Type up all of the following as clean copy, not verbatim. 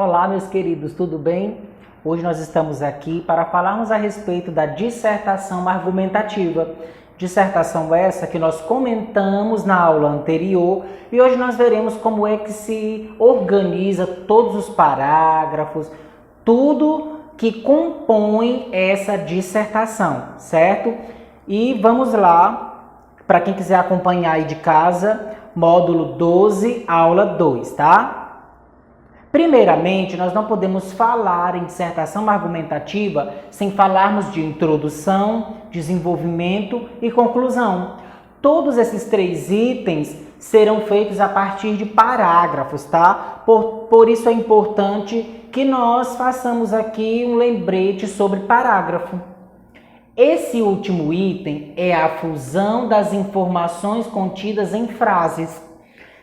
Olá, meus queridos, tudo bem? Hoje nós estamos aqui para falarmos a respeito da dissertação argumentativa. Dissertação essa que nós comentamos na aula anterior e hoje nós veremos como é que se organiza todos os parágrafos, tudo que compõe essa dissertação, certo? E vamos lá, para quem quiser acompanhar aí de casa, módulo 12, aula 2, tá? Primeiramente, nós não podemos falar em dissertação argumentativa sem falarmos de introdução, desenvolvimento e conclusão. Todos esses três itens serão feitos a partir de parágrafos, tá? Por isso é importante que nós façamos aqui um lembrete sobre parágrafo. Esse último item é a fusão das informações contidas em frases.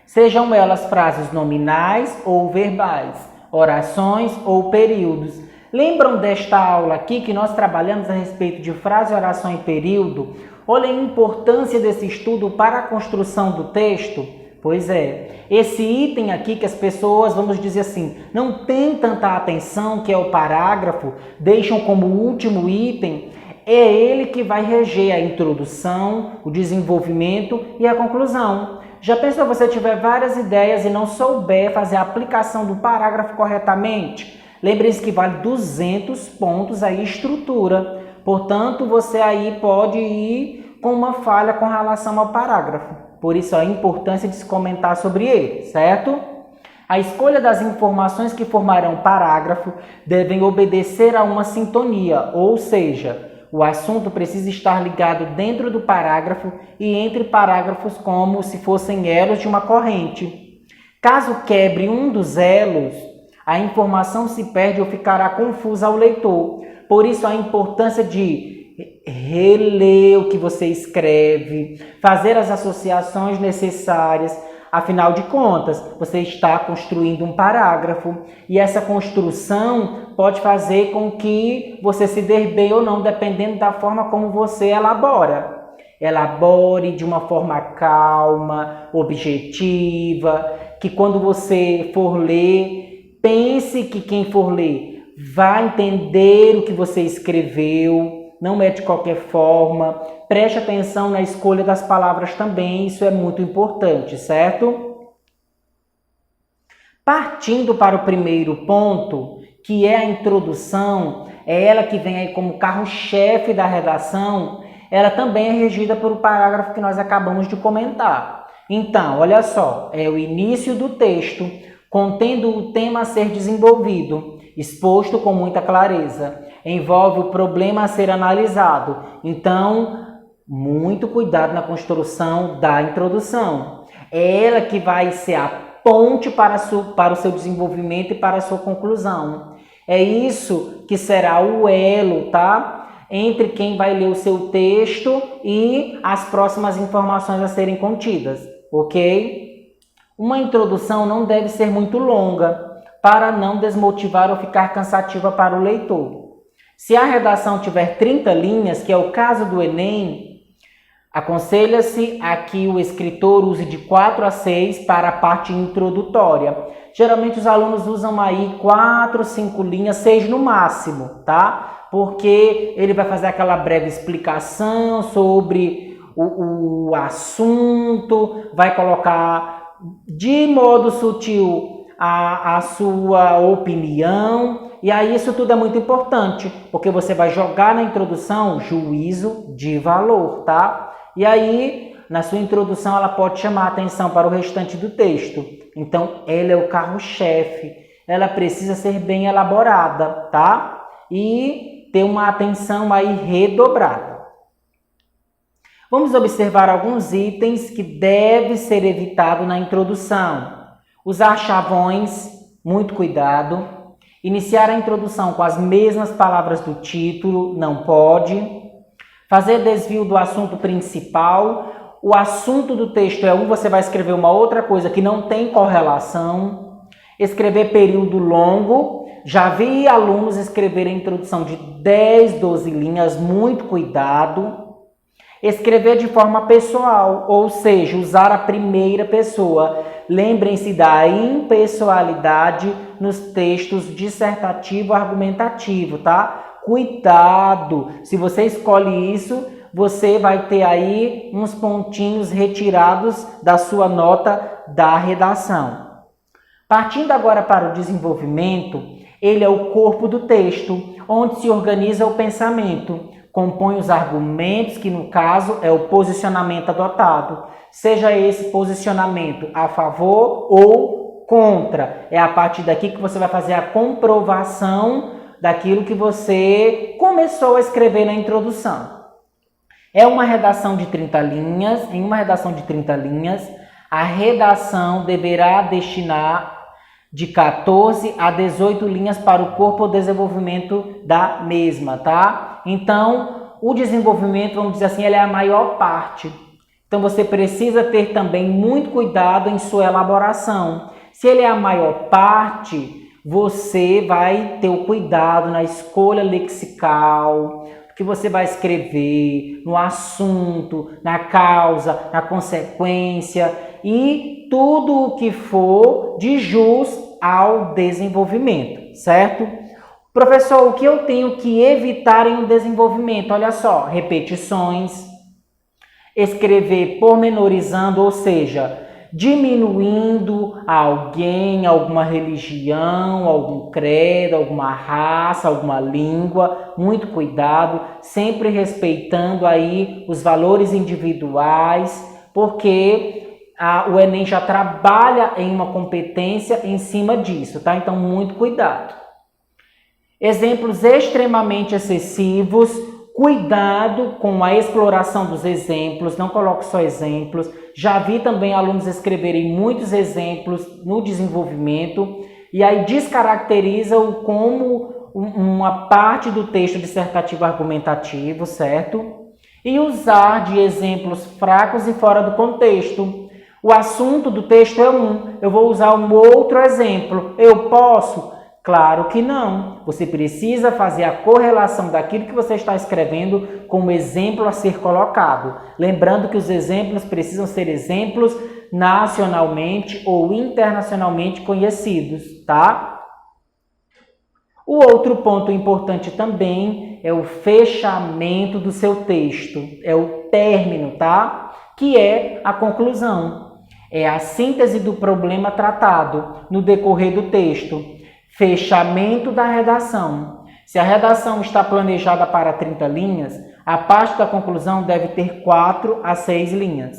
Sejam elas frases nominais ou verbais, orações ou períodos. Lembram desta aula aqui que nós trabalhamos a respeito de frase, oração e período? Olha a importância desse estudo para a construção do texto. Pois é, esse item aqui que as pessoas, vamos dizer assim, não têm tanta atenção, que é o parágrafo, deixam como último item, é ele que vai reger a introdução, o desenvolvimento e a conclusão. Já pensou se você tiver várias ideias e não souber fazer a aplicação do parágrafo corretamente? Lembre-se que vale 200 pontos aí estrutura. Portanto, você aí pode ir com uma falha com relação ao parágrafo. Por isso a importância de se comentar sobre ele, certo? A escolha das informações que formarão o parágrafo devem obedecer a uma sintonia, ou seja, o assunto precisa estar ligado dentro do parágrafo e entre parágrafos como se fossem elos de uma corrente. Caso quebre um dos elos, a informação se perde ou ficará confusa ao leitor. Por isso a importância de reler o que você escreve, fazer as associações necessárias. Afinal de contas, você está construindo um parágrafo e essa construção pode fazer com que você se dê bem ou não, dependendo da forma como você elabora. Elabore de uma forma calma, objetiva, que quando você for ler, pense que quem for ler vai entender o que você escreveu. Não é de qualquer forma. Preste atenção na escolha das palavras também, isso é muito importante, certo? Partindo para o primeiro ponto, que é a introdução, é ela que vem aí como carro-chefe da redação, ela também é regida por o parágrafo que nós acabamos de comentar. Então, olha só, é o início do texto, contendo o tema a ser desenvolvido, exposto com muita clareza. Envolve o problema a ser analisado. Então, muito cuidado na construção da introdução. É ela que vai ser a ponte para o seu desenvolvimento e para a sua conclusão. É isso que será o elo, tá? Entre quem vai ler o seu texto e as próximas informações a serem contidas, ok? Uma introdução não deve ser muito longa, para não desmotivar ou ficar cansativa para o leitor. Se a redação tiver 30 linhas, que é o caso do Enem, aconselha-se a que o escritor use de 4 a 6 para a parte introdutória. Geralmente os alunos usam aí 4, 5 linhas, 6 no máximo, tá? Porque ele vai fazer aquela breve explicação sobre o assunto, vai colocar de modo sutil a sua opinião, e aí isso tudo é muito importante, porque você vai jogar na introdução juízo de valor, tá? E aí, na sua introdução, ela pode chamar a atenção para o restante do texto. Então, ela é o carro-chefe, ela precisa ser bem elaborada, tá? E ter uma atenção aí redobrada. Vamos observar alguns itens que deve ser evitado na introdução. Usar chavões, muito cuidado. Iniciar a introdução com as mesmas palavras do título, não pode. Fazer desvio do assunto principal. O assunto do texto é um, você vai escrever uma outra coisa que não tem correlação. Escrever período longo. Já vi alunos escreverem a introdução de 10, 12 linhas, muito cuidado. Escrever de forma pessoal, ou seja, usar a primeira pessoa. Lembrem-se da impessoalidade nos textos dissertativo-argumentativo, tá? Cuidado! Se você escolhe isso, você vai ter aí uns pontinhos retirados da sua nota da redação. Partindo agora para o desenvolvimento, ele é o corpo do texto, onde se organiza o pensamento, compõe os argumentos, que no caso é o posicionamento adotado, seja esse posicionamento a favor ou contra. É a partir daqui que você vai fazer a comprovação daquilo que você começou a escrever na introdução. É uma redação de 30 linhas. Em uma redação de 30 linhas, a redação deverá destinar de 14 a 18 linhas para o corpo ou desenvolvimento da mesma, tá? Então, o desenvolvimento, vamos dizer assim, ele é a maior parte. Então, você precisa ter também muito cuidado em sua elaboração. Se ele é a maior parte, você vai ter o cuidado na escolha lexical, que você vai escrever, no assunto, na causa, na consequência e tudo o que for de jus ao desenvolvimento, certo? Professor, o que eu tenho que evitar em um desenvolvimento? Olha só, repetições, escrever pormenorizando, ou seja, diminuindo alguém, alguma religião, algum credo, alguma raça, alguma língua. Muito cuidado, sempre respeitando aí os valores individuais, porque o Enem já trabalha em uma competência em cima disso, tá? Então, muito cuidado. Exemplos extremamente excessivos, cuidado com a exploração dos exemplos, não coloque só exemplos. Já vi também alunos escreverem muitos exemplos no desenvolvimento e aí descaracterizam como uma parte do texto dissertativo argumentativo, certo? E usar de exemplos fracos e fora do contexto. O assunto do texto é um, eu vou usar um outro exemplo. Eu posso? Claro que não. Você precisa fazer a correlação daquilo que você está escrevendo com o exemplo a ser colocado. Lembrando que os exemplos precisam ser exemplos nacionalmente ou internacionalmente conhecidos, tá? O outro ponto importante também é o fechamento do seu texto, é o término, tá? Que é a conclusão. É a síntese do problema tratado no decorrer do texto. Fechamento da redação. Se a redação está planejada para 30 linhas, a parte da conclusão deve ter 4 a 6 linhas.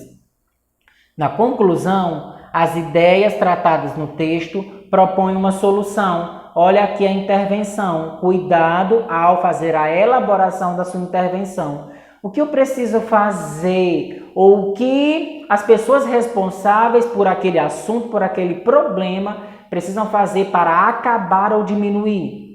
Na conclusão, as ideias tratadas no texto propõem uma solução. Olha aqui a intervenção. Cuidado ao fazer a elaboração da sua intervenção. O que eu preciso fazer? Ou o que as pessoas responsáveis por aquele assunto, por aquele problema, precisam fazer para acabar ou diminuir?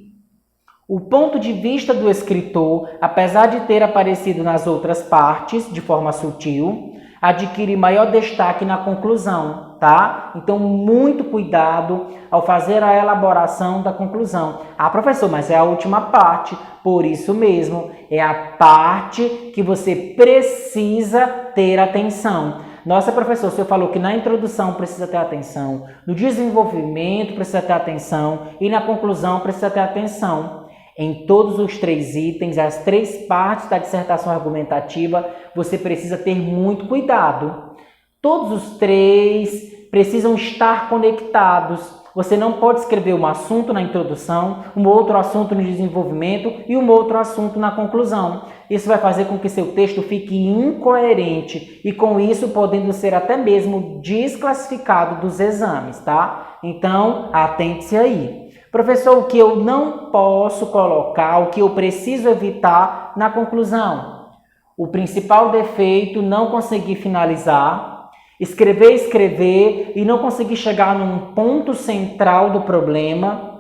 O ponto de vista do escritor, apesar de ter aparecido nas outras partes de forma sutil, adquire maior destaque na conclusão, tá? Então, muito cuidado ao fazer a elaboração da conclusão. Ah, professor, mas é a última parte. Por isso mesmo, é a parte que você precisa ter atenção. Nossa, professor, o senhor falou que na introdução precisa ter atenção, no desenvolvimento precisa ter atenção e na conclusão precisa ter atenção. Em todos os 3 itens, as 3 partes da dissertação argumentativa, você precisa ter muito cuidado. Todos os 3 precisam estar conectados. Você não pode escrever um assunto na introdução, um outro assunto no desenvolvimento e um outro assunto na conclusão. Isso vai fazer com que seu texto fique incoerente e, com isso, podendo ser até mesmo desclassificado dos exames, tá? Então, atente-se aí. Professor, o que eu não posso colocar, o que eu preciso evitar na conclusão? O principal defeito, não conseguir finalizar, escrever e não conseguir chegar num ponto central do problema,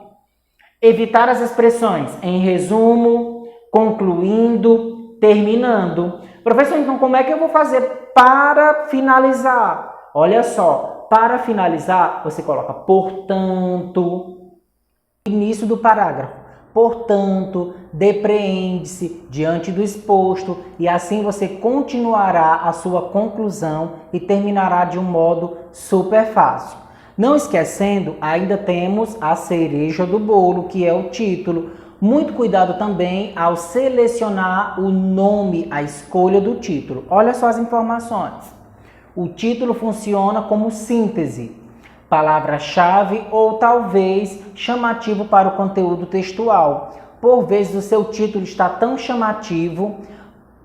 evitar as expressões em resumo, concluindo, terminando. Professor, então como é que eu vou fazer para finalizar? Olha só, para finalizar, você coloca portanto, início do parágrafo. Portanto, depreende-se diante do exposto e assim você continuará a sua conclusão e terminará de um modo super fácil. Não esquecendo, ainda temos a cereja do bolo, que é o título. Muito cuidado também ao selecionar o nome, a escolha do título. Olha só as informações. O título funciona como síntese, palavra-chave ou talvez chamativo para o conteúdo textual. Por vezes o seu título está tão chamativo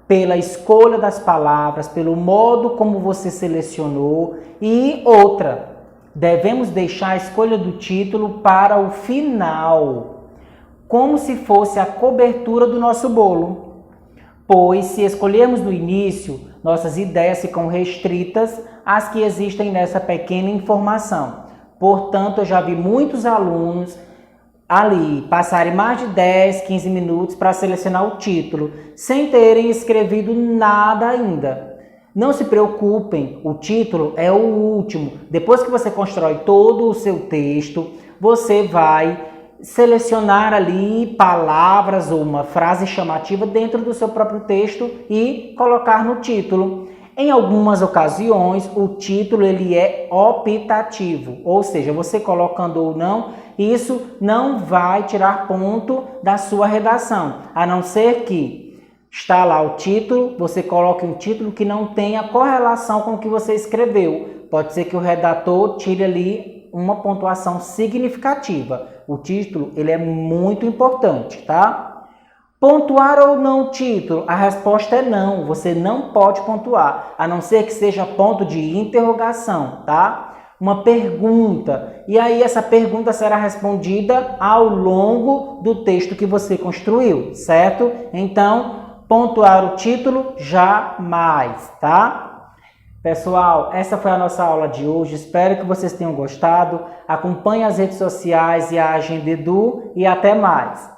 pela escolha das palavras, pelo modo como você selecionou e outra. Devemos deixar a escolha do título para o final, como se fosse a cobertura do nosso bolo. Pois se escolhermos no início, nossas ideias ficam restritas às que existem nessa pequena informação. Portanto, eu já vi muitos alunos ali passarem mais de 10, 15 minutos para selecionar o título, sem terem escrevido nada ainda. Não se preocupem, o título é o último. Depois que você constrói todo o seu texto, você vai selecionar ali palavras ou uma frase chamativa dentro do seu próprio texto e colocar no título. Em algumas ocasiões, o título ele é optativo, ou seja, você colocando ou não, isso não vai tirar ponto da sua redação, a não ser que está lá o título, você coloque um título que não tenha correlação com o que você escreveu. Pode ser que o redator tire ali uma pontuação significativa. O título ele é muito importante, tá? Pontuar ou não o título? A resposta é não. Você não pode pontuar, a não ser que seja ponto de interrogação, tá? Uma pergunta. E aí essa pergunta será respondida ao longo do texto que você construiu, certo? Então, pontuar o título jamais, tá? Pessoal, essa foi a nossa aula de hoje. Espero que vocês tenham gostado. Acompanhe as redes sociais e a Agenda Edu e até mais.